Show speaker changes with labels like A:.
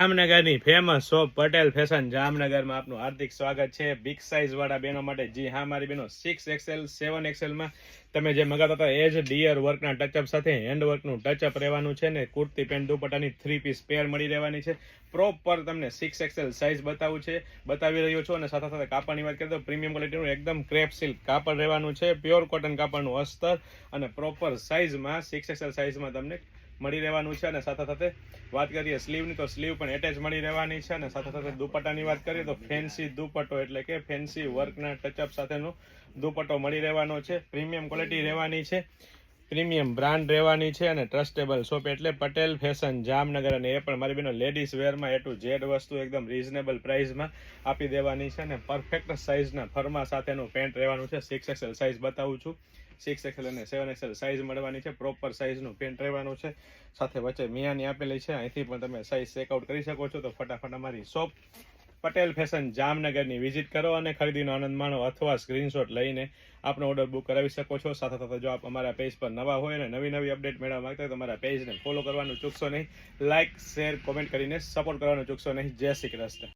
A: જામનગરની famous shop Patel fashion જામનગરમાં આપનું હાર્દિક સ્વાગત છે. બિગ સાઇઝ વાળા બહેનો માટે, જી હા મારી બહેનો, 6XL 7XL માં તમે જે મગાતા હતા એ જ ડિયર વર્કના ટચઅપ સાથે હેન્ડ વર્કનું ટચઅપ રહેવાનું છે ને કુર્તી પેન્ટ દુપટ્ટાની 3 પીસ પેર મળી રહેવાની છે. પ્રોપર તમને 6XL સાઇઝ બતાવી રહ્યો છું. અને સાથે સાથે કાપડની વાત કરીએ તો પ્રીમિયમ ક્વોલિટીનું એકદમ ક્રેપ સિલ્ક કાપડ રહેવાનું છે, પ્યોર કોટન કાપડનું અસ્તર અને પ્રોપર સાઇઝમાં 6XL સાઇઝમાં તમને મળી રહેવાનું છે. અને સાથે સાથે વાત કરીએ સ્લીવની તો સ્લીવ પણ એટેચ મળી રહેવાની છે. અને સાથે સાથે દુપટ્ટાની વાત કરીએ તો ફેન્સી દુપટ્ટો એટલે કે ફેન્સી વર્કના ટચઅપ સાથેનો દુપટ્ટો મળી રહેવાનો છે. પ્રીમિયમ ક્વોલિટી રહેવાની છે, પ્રીમિયમ બ્રાન્ડ રહેવાની છે અને ટ્રસ્ટેબલ શોપ એટલે પટેલ ફેશન જામનગર. અને એ પણ મારી બેનો લેડીઝ વેરમાં A to Z વસ્તુ એકદમ રીઝનેબલ પ્રાઇસમાં આપી દેવાની છે. અને પરફેક્ટ સાઇઝના ફરમા સાથેનું પેન્ટ રહેવાનું છે. 6XL સાઇઝ બતાવું છું. 6XL અને 7XL સાઇઝ મળવાની છે. પ્રોપર સાઇઝનું પેન્ટ રહેવાનું છે. સાથે વચ્ચે મિયાની આપેલી છે, અહીંથી પણ તમે સાઇઝ ચેકઆઉટ કરી શકો છો. તો ફટાફટ અમારી શોપ પટેલ ફેશન જામનગરની વિઝિટ કરો અને ખરીદીનો આનંદ માણો, અથવા સ્ક્રીનશોટ લઈને આપનો ઓર્ડર બુક કરાવી શકો છો. સાથે સાથે જો આપ અમારા પેજ પર નવા હોય અને નવી અપડેટ મેળવવા માંગતા હોય તો અમારા પેજને ફોલો કરવાનું ચૂકશો નહીં. લાઇક, શેર, કોમેન્ટ કરીને સપોર્ટ કરવાનું ચૂકશો નહીં. જય શ્રી કૃષ્ણ.